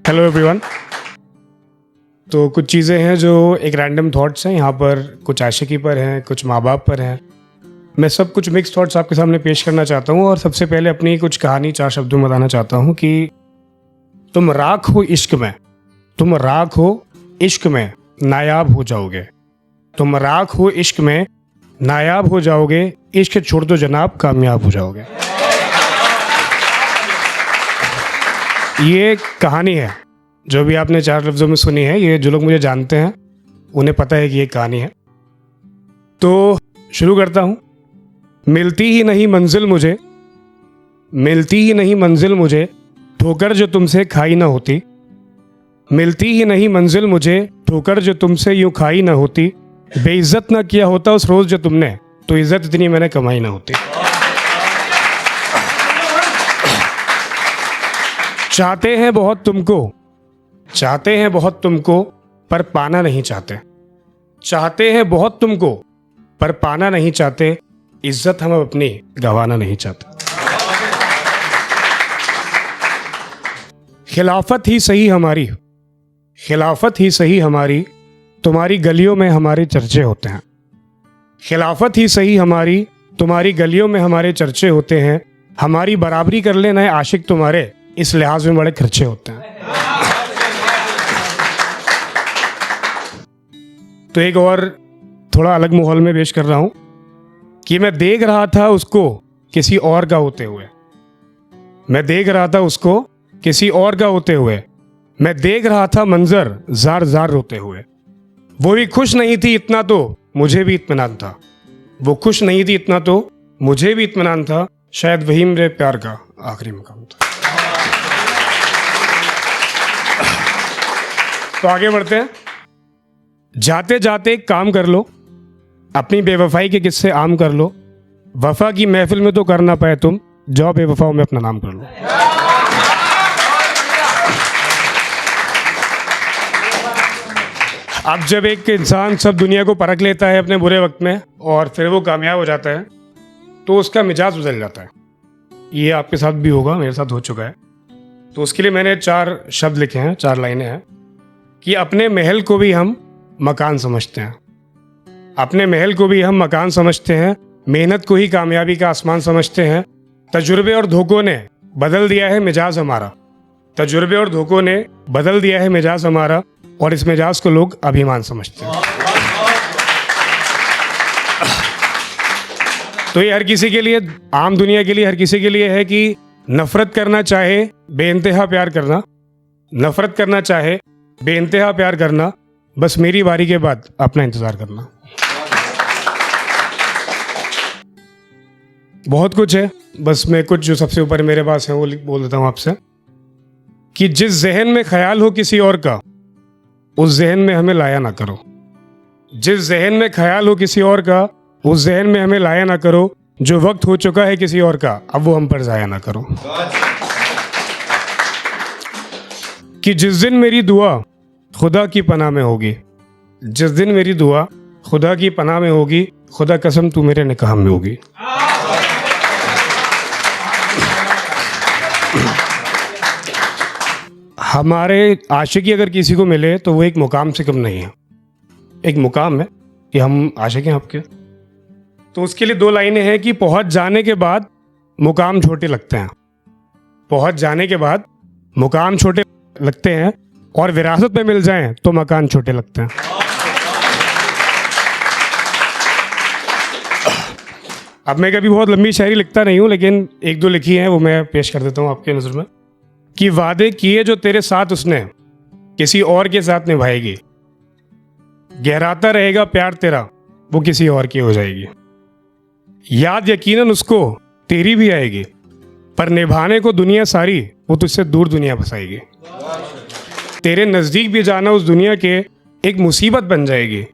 Hello everyone. तो कुछ चीज़ें हैं जो एक रैंडम थॉट्स हैं, यहाँ पर कुछ आशिकी पर हैं, कुछ माँ बाप पर हैं। मैं सब कुछ मिक्स थॉट्स आपके सामने पेश करना चाहता हूँ और सबसे पहले अपनी कुछ कहानी 4 शब्दों में बताना चाहता हूँ कि तुम राख हो इश्क में, तुम राख हो इश्क में नायाब हो जाओगे। तुम राख हो इश्क में नायाब हो जाओगे, इश्क छोड़ दो जनाब कामयाब हो जाओगे। ये कहानी है जो भी आपने 4 लफ्ज़ों में सुनी है। ये जो लोग मुझे जानते हैं उन्हें पता है कि ये कहानी है। तो शुरू करता हूँ। मिलती ही नहीं मंजिल मुझे, मिलती ही नहीं मंजिल मुझे, ठोकर जो तुमसे खाई ना होती। मिलती ही नहीं मंजिल मुझे, ठोकर जो तुमसे यूं खाई ना होती। बेइज्जत ना किया होता उस रोज़ जो तुमने, तो इज्जत इतनी मैंने कमाई ना होती। चाहते हैं बहुत तुमको, चाहते हैं बहुत तुमको, पर पाना नहीं चाहते। चाहते हैं बहुत तुमको, पर पाना नहीं चाहते। इज्जत हम अपनी गंवाना नहीं चाहते। खिलाफत ही सही हमारी, खिलाफत ही सही हमारी, तुम्हारी गलियों में हमारे चर्चे होते हैं। खिलाफत ही सही हमारी, तुम्हारी गलियों में हमारे चर्चे होते हैं। हमारी बराबरी कर ले नए आशिक तुम्हारे, इस लिहाज में बड़े खर्चे होते हैं। तो एक और थोड़ा अलग माहौल में पेश कर रहा हूं कि मैं देख रहा था उसको किसी और का होते हुए। मैं देख रहा था उसको किसी और का होते हुए। मैं देख रहा था मंजर जार जार रोते हुए। वो भी खुश नहीं थी इतना तो मुझे भी इत्मीनान था। वो खुश नहीं थी इतना तो मुझे भी इत्मीनान था। शायद वही मेरे प्यार का आखिरी मकाम था। तो आगे बढ़ते हैं। जाते जाते एक काम कर लो, अपनी बेवफाई के किस्से आम कर लो। वफा की महफिल में तो कर ना पाए तुम, जाओ बेवफाओं में अपना नाम कर लो। अब जब एक इंसान सब दुनिया को परख लेता है अपने बुरे वक्त में और फिर वो कामयाब हो जाता है तो उसका मिजाज बदल जाता है। ये आपके साथ भी होगा, मेरे साथ हो चुका है। तो उसके लिए मैंने 4 शब्द लिखे हैं, 4 लाइनें हैं कि अपने महल को भी हम मकान समझते हैं। अपने महल को भी हम मकान समझते हैं। मेहनत को ही कामयाबी का आसमान समझते हैं। तजुर्बे और धोखों ने बदल दिया है मिजाज हमारा। तजुर्बे और धोखों ने बदल दिया है मिजाज हमारा, और इस मिजाज को लोग अभिमान समझते हैं। तो ये हर किसी के लिए, आम दुनिया के लिए, हर किसी के लिए है कि नफरत करना चाहे बेइंतहा प्यार करना, नफरत करना चाहे बेइंतहा प्यार करना, बस मेरी बारी के बाद अपना इंतजार करना। बहुत कुछ है, बस मैं कुछ जो सबसे ऊपर मेरे पास है वो बोल देता हूं आपसे कि जिस जहन में ख्याल हो किसी और का, उस जहन में हमें लाया ना करो। जिस जहन में ख्याल हो किसी और का, उस जहन में हमें लाया ना करो। जो वक्त हो चुका है किसी और का, अब वो हम पर जाया ना करो। कि जिस दिन मेरी दुआ खुदा की पनाह में होगी, जिस दिन मेरी दुआ खुदा की पनाह में होगी, खुदा कसम तू मेरे निकाह में होगी। हमारे आशिकी अगर किसी को मिले तो वो एक मुकाम से कम नहीं है। एक मुकाम है कि हम आशिक हैं आपके। तो उसके लिए 2 लाइनें हैं कि पहुंच जाने के बाद मुकाम छोटे लगते हैं। पहुंच जाने के बाद मुकाम छोटे लगते हैं, और विरासत में मिल जाएं तो मकान छोटे लगते हैं। अब मैं कभी बहुत लंबी शायरी लिखता नहीं हूं, लेकिन 1-2 लिखी हैं, वो मैं पेश कर देता हूं आपके नजर में। कि वादे किए जो तेरे साथ उसने किसी और के साथ निभाएगी। गहराता रहेगा प्यार तेरा, वो किसी और की हो जाएगी। याद यकीनन उसको तेरी भी आएगी, पर निभाने को दुनिया सारी वो तुझसे दूर दुनिया बसाएगी। तेरे नजदीक भी जाना उस दुनिया के एक मुसीबत बन जाएगी।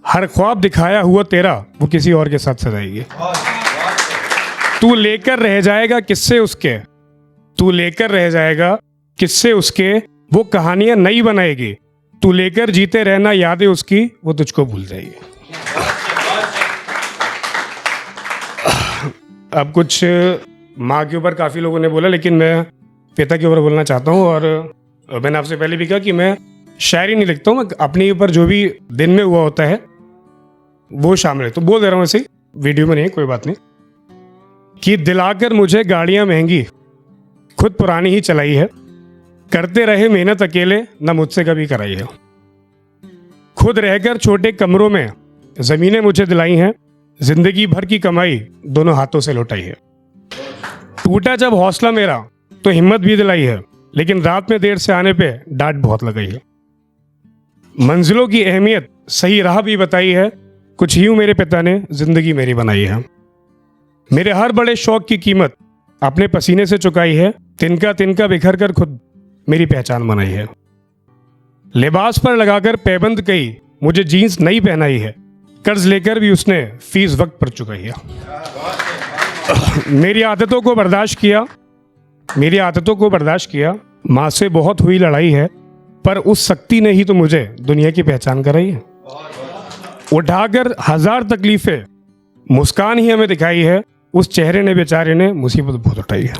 हर ख्वाब दिखाया हुआ तेरा वो किसी और के साथ सजाएगी। तू लेकर रह जाएगा किस्से उसके, तू लेकर रह जाएगा किस्से उसके, वो कहानियां नई बनाएगी। तू लेकर जीते रहना यादें उसकी, वो तुझको भूल जाएगी। अब कुछ माँ के ऊपर काफ़ी लोगों ने बोला, लेकिन मैं पिता के ऊपर बोलना चाहता हूँ। और मैंने आपसे पहले भी कहा कि मैं शायरी नहीं लिखता हूँ, मैं अपने ऊपर जो भी दिन में हुआ होता है वो शामिल है। तो बोल दे रहा हूँ ऐसे ही, वीडियो में नहीं, कोई बात नहीं। कि दिलाकर मुझे गाड़ियां महंगी, खुद पुरानी ही चलाई है, करते रहे मेहनत अकेले, ना मुझसे कभी कराई है। खुद रहकर छोटे कमरों में जमीनें मुझे दिलाई हैं, जिंदगी भर की कमाई दोनों हाथों से लौटाई है। टूटा जब हौसला मेरा तो हिम्मत भी दिलाई है, लेकिन रात में देर से आने पे डांट बहुत लगाई है। मंजिलों की अहमियत सही राह भी बताई है, कुछ यूं मेरे पिता ने जिंदगी मेरी बनाई है। मेरे हर बड़े शौक की कीमत अपने पसीने से चुकाई है, तिनका तिनका बिखर कर खुद मेरी पहचान बनाई है। लिबास पर लगाकर पैबंद कई मुझे जीन्स नई पहनाई है, कर्ज लेकर भी उसने फीस वक्त पर चुकाई है। मेरी आदतों को बर्दाश्त किया, माँ से बहुत हुई लड़ाई है, पर उस शक्ति ने ही तो मुझे दुनिया की पहचान कराई है। उठाकर हजार तकलीफें मुस्कान ही हमें दिखाई है, उस चेहरे ने बेचारे ने मुसीबत बहुत उठाई है।